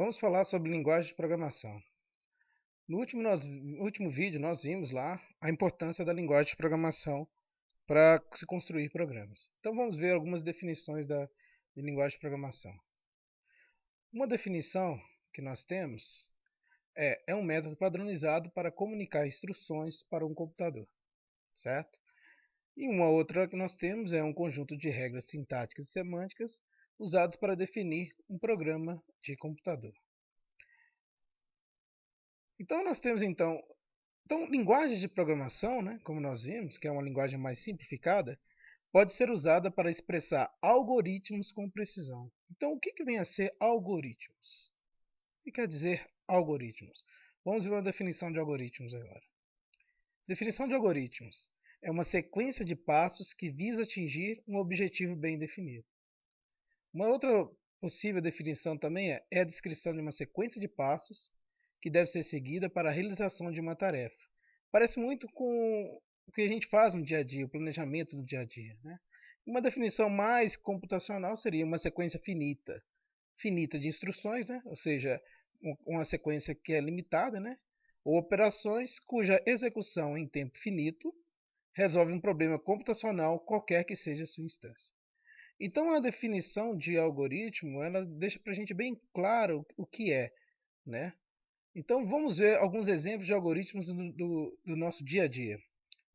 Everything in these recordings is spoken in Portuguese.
Vamos falar sobre linguagem de programação. No último vídeo nós vimos lá a importância da linguagem de programação para se construir programas. Então vamos ver algumas definições de linguagem de programação. Uma definição que nós temos é um método padronizado para comunicar instruções para um computador, certo? E uma outra que nós temos é um conjunto de regras sintáticas e semânticas usados para definir um programa de computador. Então nós temos então linguagens de programação, né, como nós vimos, que é uma linguagem mais simplificada, pode ser usada para expressar algoritmos com precisão. Então o que vem a ser algoritmos? O que quer dizer algoritmos? Vamos ver uma definição de algoritmos agora. Definição de algoritmos é uma sequência de passos que visa atingir um objetivo bem definido. Uma outra possível definição também é a descrição de uma sequência de passos que deve ser seguida para a realização de uma tarefa. Parece muito com o que a gente faz no dia a dia, o planejamento do dia a dia, né? Uma definição mais computacional seria uma sequência finita. Finita de instruções, né? Ou seja, uma sequência que é limitada, né? Ou operações cuja execução em tempo finito resolve um problema computacional qualquer que seja a sua instância. Então a definição de algoritmo, ela deixa para a gente bem claro o que é, né? Então vamos ver alguns exemplos de algoritmos do nosso dia a dia.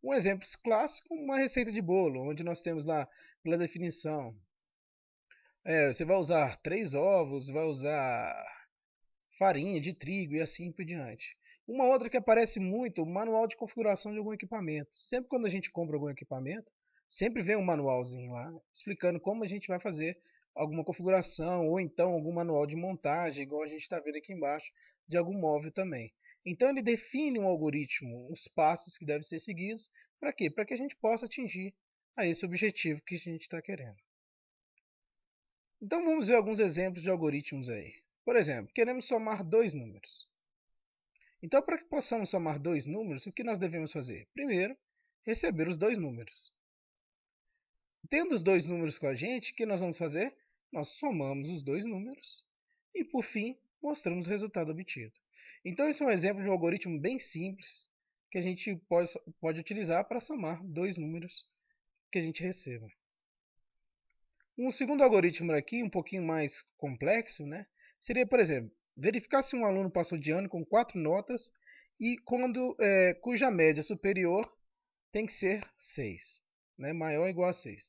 Um exemplo clássico, uma receita de bolo, onde nós temos lá pela definição. Você vai usar 3 ovos, vai usar farinha de trigo e assim por diante. Uma outra que aparece muito, o manual de configuração de algum equipamento. Sempre quando a gente compra algum equipamento, sempre vem um manualzinho lá, explicando como a gente vai fazer alguma configuração, ou então algum manual de montagem, igual a gente está vendo aqui embaixo, de algum móvel também. Então ele define um algoritmo, os passos que devem ser seguidos, para quê? Para que a gente possa atingir a esse objetivo que a gente está querendo. Então vamos ver alguns exemplos de algoritmos aí. Por exemplo, queremos somar dois números. Então, para que possamos somar dois números, o que nós devemos fazer? Primeiro, receber os dois números. Tendo os dois números com a gente, o que nós vamos fazer? Nós somamos os dois números e, por fim, mostramos o resultado obtido. Então, esse é um exemplo de um algoritmo bem simples que a gente pode utilizar para somar dois números que a gente receba. Um segundo algoritmo aqui, um pouquinho mais complexo, né, seria, por exemplo, verificar se um aluno passou de ano com 4 notas e cuja média superior tem que ser 6, né, maior ou igual a 6.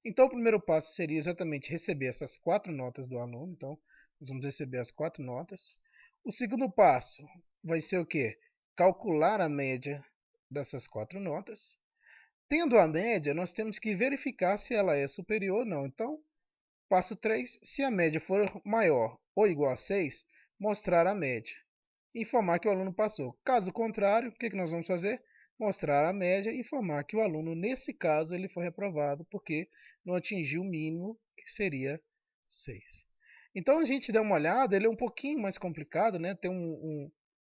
Então o primeiro passo seria exatamente receber essas 4 notas do aluno. Então nós vamos receber as 4 notas. O segundo passo vai ser o quê? Calcular a média dessas 4 notas. Tendo a média, nós temos que verificar se ela é superior ou não. Então, passo 3, se a média for maior ou igual a 6, mostrar a média. Informar que o aluno passou. Caso contrário, o que nós vamos fazer? Mostrar a média e informar que o aluno, nesse caso, ele foi reprovado porque não atingiu o mínimo, que seria 6. Então a gente dá uma olhada, ele é um pouquinho mais complicado, né? Tem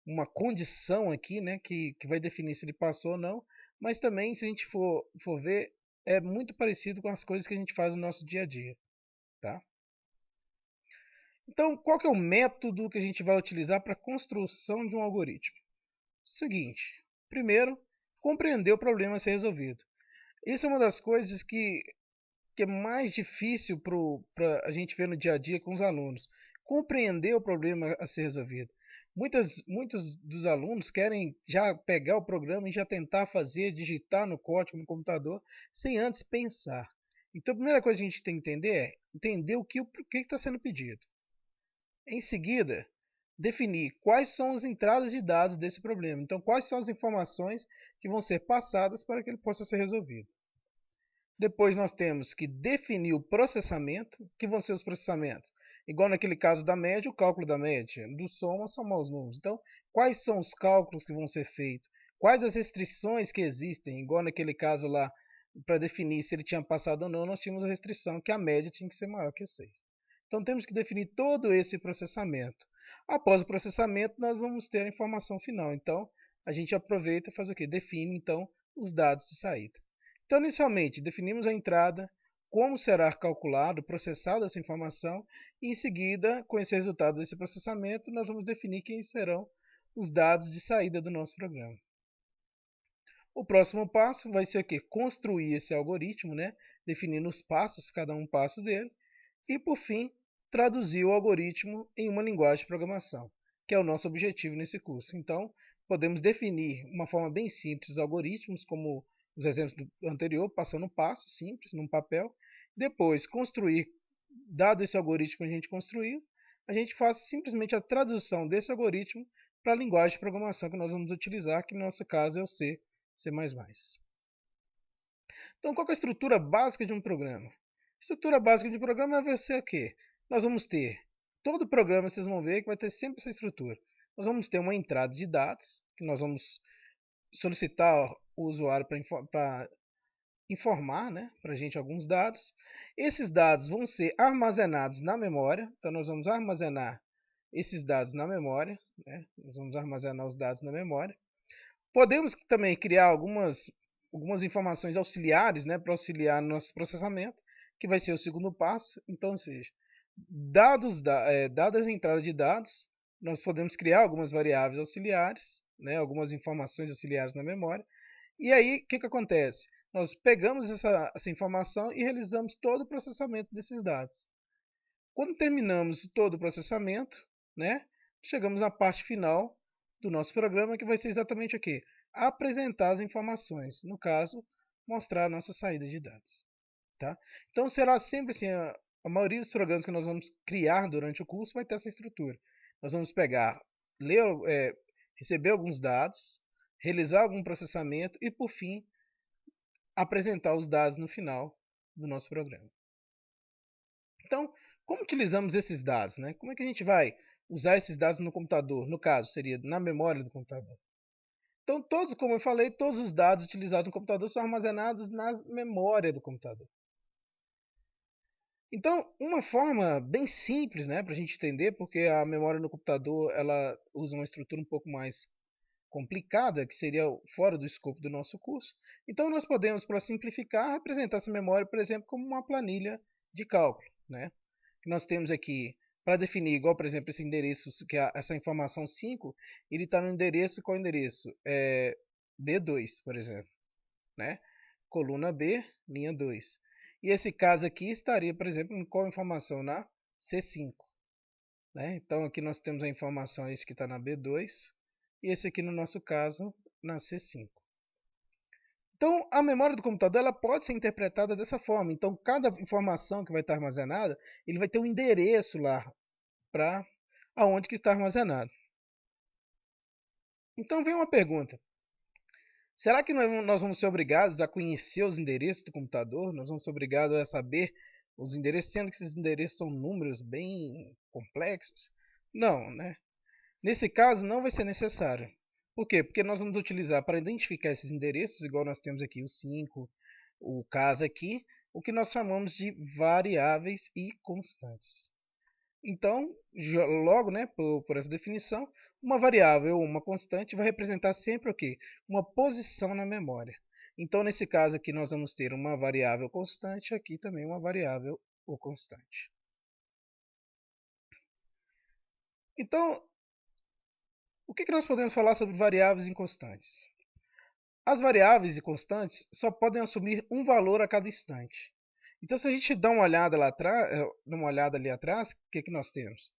uma condição aqui, né, que vai definir se ele passou ou não, mas também, se a gente for ver, é muito parecido com as coisas que a gente faz no nosso dia a dia. Tá? Então, qual que é o método que a gente vai utilizar para a construção de um algoritmo? Seguinte, primeiro, compreender o problema a ser resolvido. Isso é uma das coisas que é mais difícil para a gente ver no dia a dia com os alunos. Compreender o problema a ser resolvido. Muitos dos alunos querem já pegar o programa e já tentar fazer, digitar no código, no computador, sem antes pensar. Então a primeira coisa que a gente tem que entender é entender o que está sendo pedido. Em seguida, definir quais são as entradas de dados desse problema. Então, quais são as informações que vão ser passadas para que ele possa ser resolvido. Depois nós temos que definir o processamento, que vão ser os processamentos. Igual naquele caso da média, o cálculo da média, do soma, somar os números. Então, quais são os cálculos que vão ser feitos? Quais as restrições que existem? Igual naquele caso lá, para definir se ele tinha passado ou não, nós tínhamos a restrição que a média tinha que ser maior que 6. Então, temos que definir todo esse processamento. Após o processamento, nós vamos ter a informação final. Então, a gente aproveita e faz o quê? Define, então, os dados de saída. Então, inicialmente, definimos a entrada, como será calculado, processada essa informação, e em seguida, com esse resultado desse processamento, nós vamos definir quem serão os dados de saída do nosso programa. O próximo passo vai ser o quê? Construir esse algoritmo, né? Definindo os passos, cada um passo dele, e por fim, traduzir o algoritmo em uma linguagem de programação, que é o nosso objetivo nesse curso. Então, podemos definir uma forma bem simples os algoritmos, como os exemplos do anterior, passando um passo simples num papel, depois construir, dado esse algoritmo que a gente construiu, a gente faz simplesmente a tradução desse algoritmo para a linguagem de programação que nós vamos utilizar, que no nosso caso é o C, C++. Então, qual é a estrutura básica de um programa? A estrutura básica de um programa vai ser o quê? Nós vamos ter, todo programa vocês vão ver que vai ter sempre essa estrutura. Nós vamos ter uma entrada de dados, que nós vamos solicitar o usuário para informar, né, para a gente alguns dados. Esses dados vão ser armazenados na memória, então nós vamos armazenar esses dados na memória, né? Nós vamos armazenar os dados na memória. Podemos também criar algumas informações auxiliares, né, para auxiliar no nosso processamento, que vai ser o segundo passo. Então, ou seja, dadas a entrada de dados, nós podemos criar algumas variáveis auxiliares, né, algumas informações auxiliares na memória. E aí, o que acontece? Nós pegamos essa informação e realizamos todo o processamento desses dados. Quando terminamos todo o processamento, né, chegamos à parte final do nosso programa, que vai ser exatamente o quê? Apresentar as informações, no caso, mostrar a nossa saída de dados. Tá? Então será sempre assim, a maioria dos programas que nós vamos criar durante o curso vai ter essa estrutura. Nós vamos pegar, receber alguns dados, realizar algum processamento e, por fim, apresentar os dados no final do nosso programa. Então, como utilizamos esses dados? Né? Como é que a gente vai usar esses dados no computador? No caso, seria na memória do computador. Então, como eu falei, todos os dados utilizados no computador são armazenados na memória do computador. Então, uma forma bem simples, né, para a gente entender, porque a memória no computador ela usa uma estrutura um pouco mais complicada, que seria fora do escopo do nosso curso. Então, nós podemos, para simplificar, representar essa memória, por exemplo, como uma planilha de cálculo, né? Que nós temos aqui para definir, igual, por exemplo, esse endereço, que é essa informação 5, ele está no endereço, qual endereço? B2, por exemplo, né? Coluna B, linha 2. E esse caso aqui estaria, por exemplo, com qual informação? Na C5. Né? Então aqui nós temos a informação esse que está na B2 e esse aqui no nosso caso na C5. Então a memória do computador ela pode ser interpretada dessa forma. Então cada informação que vai estar armazenada, ele vai ter um endereço lá para aonde que está armazenado. Então vem uma pergunta. Será que nós vamos ser obrigados a conhecer os endereços do computador? Nós vamos ser obrigados a saber os endereços, sendo que esses endereços são números bem complexos? Não, né? Nesse caso, não vai ser necessário. Por quê? Porque nós vamos utilizar para identificar esses endereços, igual nós temos aqui o 5, o caso aqui, o que nós chamamos de variáveis e constantes. Então, logo, né, por essa definição, uma variável ou uma constante vai representar sempre o quê? Uma posição na memória. Então, nesse caso aqui, nós vamos ter uma variável constante, aqui também uma variável ou constante. Então, o que nós podemos falar sobre variáveis e constantes? As variáveis e constantes só podem assumir um valor a cada instante. Então, se a gente dá uma olhada ali atrás, o que nós temos?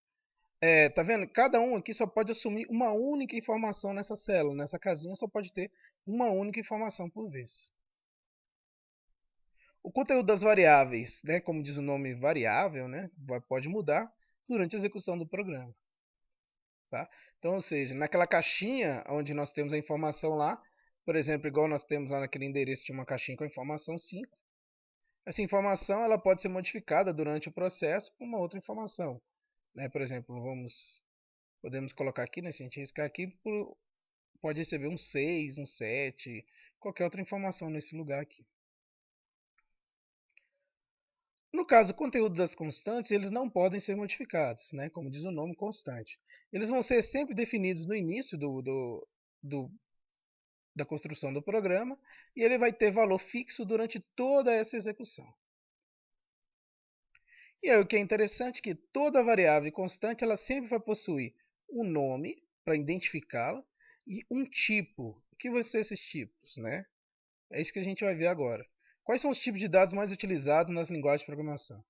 Tá vendo? Cada um aqui só pode assumir uma única informação nessa célula. Nessa casinha só pode ter uma única informação por vez. O conteúdo das variáveis, né, como diz o nome variável, né, pode mudar durante a execução do programa. Tá? Então, ou seja, naquela caixinha onde nós temos a informação lá, por exemplo, igual nós temos lá naquele endereço de uma caixinha com a informação 5, essa informação ela pode ser modificada durante o processo por uma outra informação. Né? Por exemplo, podemos colocar aqui, né, se a gente riscar aqui, pode receber um 6, um 7, qualquer outra informação nesse lugar aqui. No caso, o conteúdo das constantes, eles não podem ser modificados, né? Como diz o nome, constante. Eles vão ser sempre definidos no início da construção do programa e ele vai ter valor fixo durante toda essa execução. E aí o que é interessante é que toda variável constante ela sempre vai possuir um nome para identificá-la e um tipo. O que vão ser esses tipos, né? É isso que a gente vai ver agora. Quais são os tipos de dados mais utilizados nas linguagens de programação?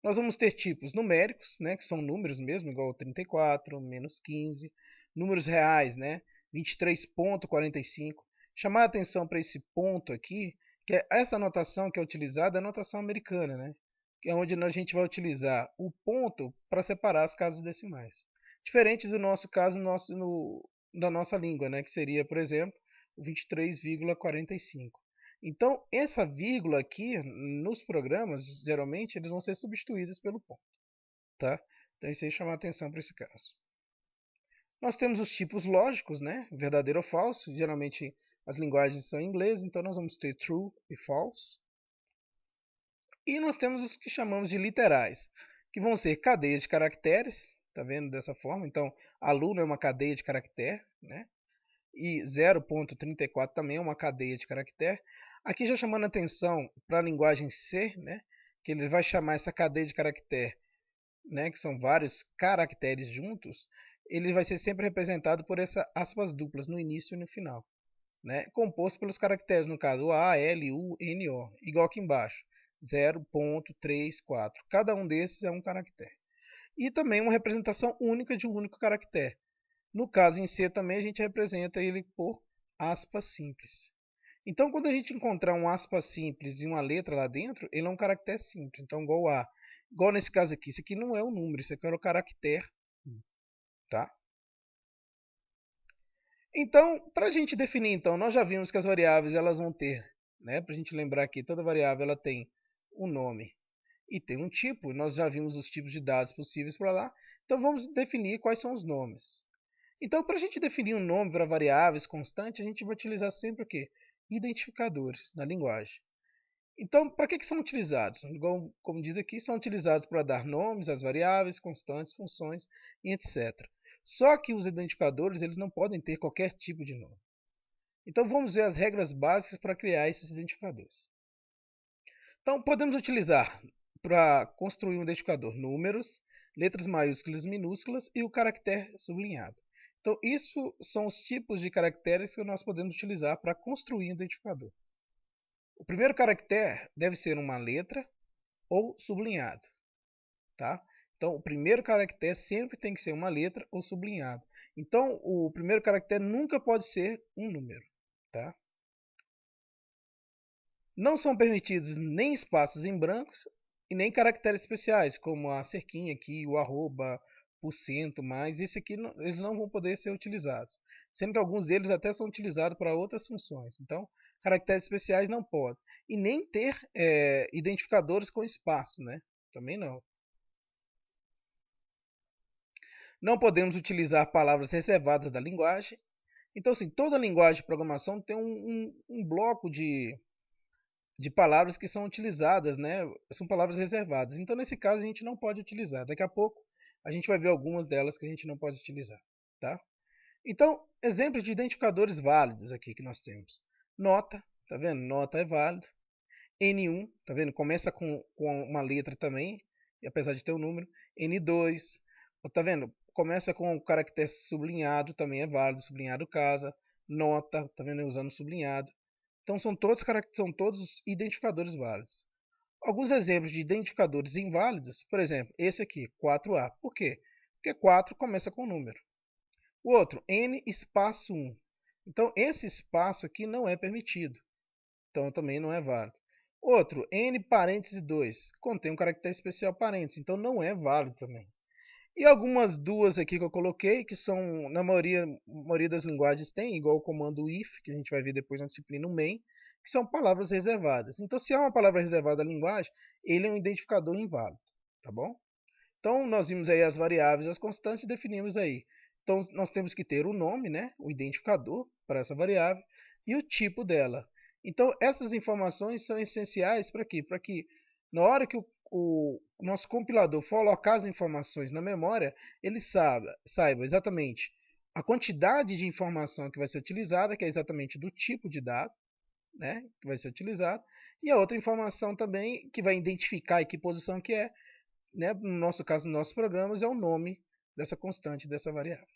Nós vamos ter tipos numéricos, né, que são números mesmo, igual 34, menos 15. Números reais, né, 23,45. Chamar a atenção para esse ponto aqui, que é essa anotação que é utilizada, é a anotação americana, né, que é onde a gente vai utilizar o ponto para separar as casas decimais. Diferente do nosso caso da nossa língua, né, que seria, por exemplo, o 23,45. Então, essa vírgula aqui, nos programas, geralmente, eles vão ser substituídos pelo ponto, tá? Então, isso aí chama a atenção para esse caso. Nós temos os tipos lógicos, né? Verdadeiro ou falso. Geralmente, as linguagens são em inglês, então nós vamos ter true e false. E nós temos os que chamamos de literais, que vão ser cadeias de caracteres, tá vendo dessa forma? Então, aluno é uma cadeia de caractere, né? E 0,34 também é uma cadeia de caractere. Aqui já chamando a atenção para a linguagem C, né, que ele vai chamar essa cadeia de caractere, né, que são vários caracteres juntos, ele vai ser sempre representado por essas aspas duplas no início e no final, né, composto pelos caracteres, no caso A, L, U, N, O, igual aqui embaixo, 0,34. Cada um desses é um caractere. E também uma representação única de um único caractere. No caso em C também a gente representa ele por aspas simples. Então, quando a gente encontrar um aspas simples e uma letra lá dentro, ele é um caractere simples. Então, igual a. Igual nesse caso aqui, isso aqui não é um número, isso aqui é o caractere, tá? Então, para a gente definir, então, nós já vimos que as variáveis elas vão ter, né? Para a gente lembrar que toda variável ela tem um nome e tem um tipo. Nós já vimos os tipos de dados possíveis para lá. Então, vamos definir quais são os nomes. Então, para a gente definir um nome para variáveis constantes, a gente vai utilizar sempre o quê? Identificadores na linguagem. Então, para que são utilizados? Como diz aqui, são utilizados para dar nomes às variáveis, constantes, funções e etc. Só que os identificadores eles não podem ter qualquer tipo de nome. Então, vamos ver as regras básicas para criar esses identificadores. Então, podemos utilizar para construir um identificador números, letras maiúsculas e minúsculas e o caractere sublinhado. Então, isso são os tipos de caracteres que nós podemos utilizar para construir um identificador. O primeiro caractere deve ser uma letra ou sublinhado, tá? Então, o primeiro caractere sempre tem que ser uma letra ou sublinhado. Então, o primeiro caractere nunca pode ser um número, tá? Não são permitidos nem espaços em brancos e nem caracteres especiais, como a cerquinha aqui, o arroba, por cento, mais. Esse aqui eles não vão poder ser utilizados. Sendo que alguns deles até são utilizados para outras funções. Então, caracteres especiais não podem. E nem ter identificadores com espaço, né? Também não. Não podemos utilizar palavras reservadas da linguagem. Então, assim, toda linguagem de programação tem um bloco de palavras que são utilizadas, né? São palavras reservadas. Então, nesse caso, a gente não pode utilizar. Daqui a pouco, a gente vai ver algumas delas que a gente não pode utilizar, tá? Então, exemplos de identificadores válidos aqui que nós temos. Nota, tá vendo? Nota é válido. N1, tá vendo? Começa com uma letra também, apesar de ter um número. N2, tá vendo? Começa com o caractere sublinhado, também é válido, sublinhado casa. Nota, tá vendo? Usando sublinhado. Então são todos identificadores válidos. Alguns exemplos de identificadores inválidos, por exemplo, esse aqui, 4A. Por quê? Porque 4 começa com número. O outro, N espaço 1. Então esse espaço aqui não é permitido. Então também não é válido. Outro, N parêntese 2. Contém um caractere especial parêntese, então não é válido também. E algumas duas aqui que eu coloquei, que são, na maioria das linguagens tem, igual o comando if, que a gente vai ver depois na disciplina, o main, que são palavras reservadas. Então, se há uma palavra reservada na linguagem, ele é um identificador inválido, tá bom? Então, nós vimos aí as variáveis, as constantes, e definimos aí. Então, nós temos que ter o nome, né, o identificador para essa variável, e o tipo dela. Então, essas informações são essenciais para quê? Para que, na hora que o nosso compilador for alocar as informações na memória, ele saiba exatamente a quantidade de informação que vai ser utilizada, que é exatamente do tipo de dado, né, que vai ser utilizado, e a outra informação também que vai identificar em que posição que é, né, no nosso caso, nos nossos programas, é o nome dessa constante, dessa variável.